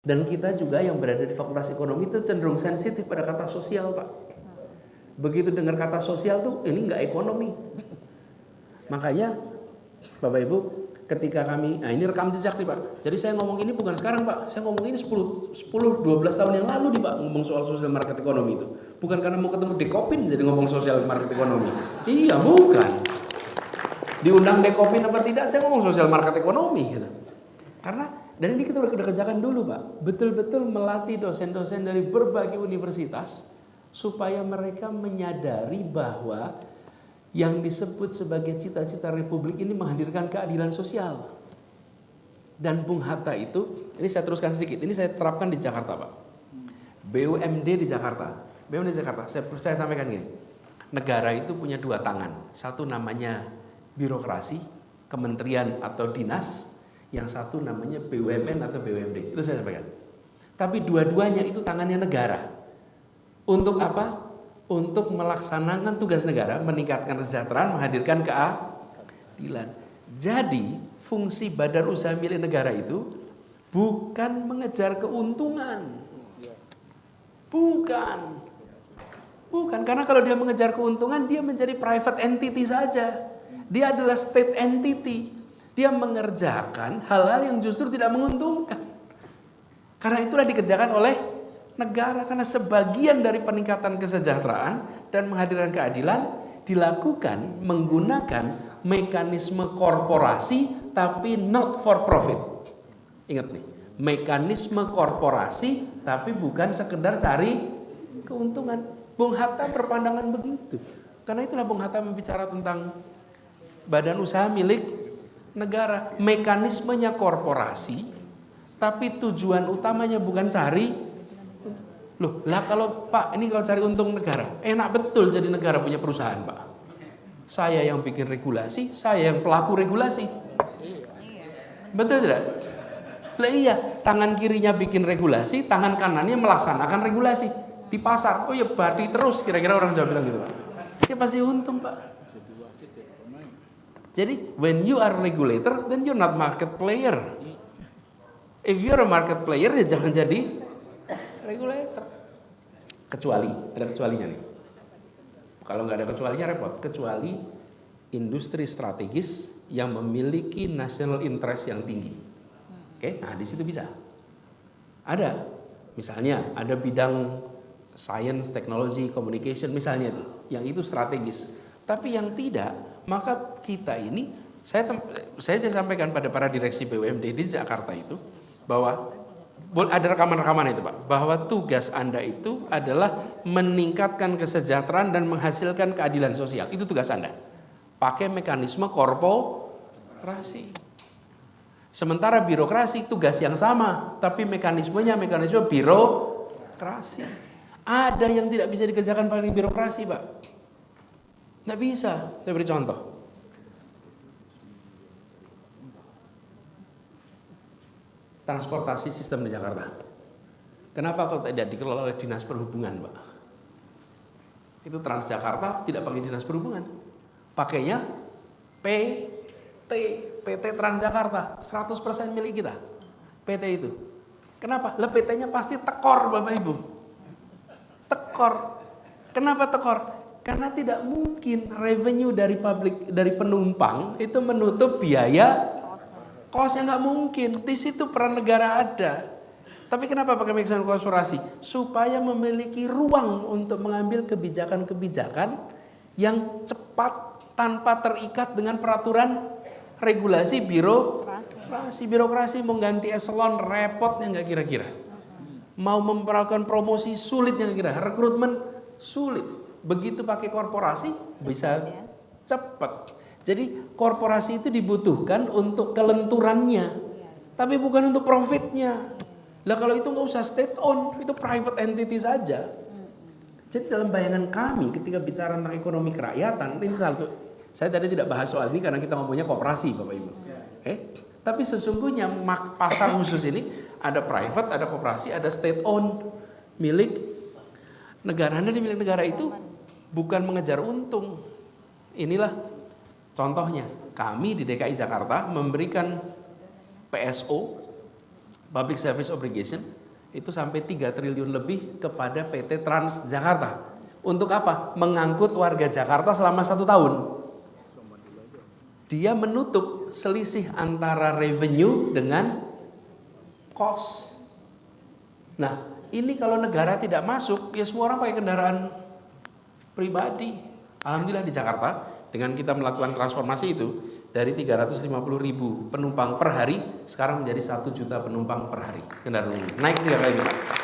Dan kita juga yang berada di Fakultas Ekonomi itu cenderung sensitif pada kata sosial, Pak. Begitu dengar kata sosial tuh, ini nggak ekonomi. Makanya, Bapak Ibu, ketika kami, nah ini rekam jejak nih Pak. Jadi saya ngomong ini bukan sekarang Pak. Saya ngomong ini 10-12 tahun yang lalu nih Pak, ngomong soal sosial market ekonomi itu. Bukan karena mau ketemu Dekopin jadi ngomong sosial market ekonomi. Iya, bukan. Diundang Dekopin apa tidak, saya ngomong sosial market ekonomi gitu. Karena dan ini kita udah kerjakan dulu Pak. Betul-betul melatih dosen-dosen dari berbagai universitas supaya mereka menyadari bahwa yang disebut sebagai cita-cita Republik ini menghadirkan keadilan sosial. Dan Bung Hatta itu, ini saya teruskan sedikit, ini saya terapkan di Jakarta Pak. BUMD di Jakarta, BUMD di Jakarta, saya sampaikan gini. Negara itu punya dua tangan, satu namanya birokrasi, kementerian atau dinas, yang satu namanya BUMN atau BUMD, itu saya sampaikan. Tapi dua-duanya itu tangannya negara. Untuk apa? Untuk melaksanakan tugas negara, meningkatkan kesejahteraan, menghadirkan keadilan. Jadi, fungsi badan usaha milik negara itu bukan mengejar keuntungan. Bukan, karena kalau dia mengejar keuntungan, dia menjadi private entity saja. Dia adalah state entity. Dia mengerjakan hal-hal yang justru tidak menguntungkan. Karena itulah dikerjakan oleh negara, karena sebagian dari peningkatan kesejahteraan dan menghadirkan keadilan dilakukan menggunakan mekanisme korporasi tapi not for profit. Ingat nih, mekanisme korporasi tapi bukan sekedar cari keuntungan. Bung Hatta berpandangan begitu. Karena itulah Bung Hatta membicara tentang badan usaha milik negara. Mekanismenya korporasi tapi tujuan utamanya bukan cari. Loh, lah kalau Pak, ini kalau cari untung negara, enak betul jadi negara punya perusahaan Pak. Saya yang bikin regulasi, saya yang pelaku regulasi. Betul tidak? Lah iya, tangan kirinya bikin regulasi, tangan kanannya melaksanakan regulasi di pasar. Oh ya, badi terus, kira-kira orang Jawa bilang gitu Pak. Ya pasti untung Pak. Jadi, when you are regulator, then you're not market player. If you're a market player, ya jangan jadi regulator. Kecuali, ada kecualinya nih. Kalau nggak ada kecualinya repot. Kecuali industri strategis yang memiliki national interest yang tinggi. Oke, nah di situ bisa. Ada, misalnya ada bidang science, technology, communication misalnya itu, yang itu strategis. Tapi yang tidak, maka kita ini, saya sampaikan pada para direksi BUMD di Jakarta itu, bahwa ada rekaman-rekaman itu Pak, bahwa tugas Anda itu adalah meningkatkan kesejahteraan dan menghasilkan keadilan sosial. Itu tugas Anda. Pakai mekanisme korporasi. Sementara birokrasi tugas yang sama, tapi mekanismenya mekanisme birokrasi. Ada yang tidak bisa dikerjakan pakai birokrasi Pak. Tidak bisa. Saya beri contoh. Transportasi sistem di Jakarta. Kenapa kalau tidak dikelola oleh Dinas Perhubungan, Pak? Itu Transjakarta tidak pakai Dinas Perhubungan. Pakainya PT Transjakarta, 100% milik kita. PT itu. Kenapa? Lah PT-nya pasti tekor, Bapak Ibu. Tekor. Kenapa tekor? Karena tidak mungkin revenue dari penumpang itu menutup biaya kosnya, nggak mungkin. Di situ peran negara ada. Tapi kenapa pakai mekanisme korporasi? Supaya memiliki ruang untuk mengambil kebijakan-kebijakan yang cepat tanpa terikat dengan peraturan regulasi birokrasi mengganti eselon repotnya nggak kira-kira. Mau memperlakukan promosi sulit yang kira, rekrutmen sulit. Begitu pakai korporasi bisa cepat. Jadi korporasi itu dibutuhkan untuk kelenturannya, tapi bukan untuk profitnya. Lah kalau itu nggak usah state owned, itu private entity saja. Jadi dalam bayangan kami ketika bicara tentang ekonomi kerakyatan, ini satu. Saya tadi tidak bahas soal ini karena kita ngomongnya koperasi, Bapak Ibu. Tapi sesungguhnya pasar khusus ini ada private, ada koperasi, ada state owned, milik negara. Di milik negara itu bukan mengejar untung. Inilah contohnya, kami di DKI Jakarta memberikan PSO public service obligation itu sampai 3 triliun lebih kepada PT Transjakarta. Untuk apa? Mengangkut warga Jakarta selama 1 tahun. Dia menutup selisih antara revenue dengan cost. Nah, ini kalau negara tidak masuk, ya semua orang pakai kendaraan pribadi. Alhamdulillah di Jakarta, dengan kita melakukan transformasi itu, dari 350.000 penumpang per hari, sekarang menjadi 1 juta penumpang per hari kendaraan umum. Naik 3 kali lipat.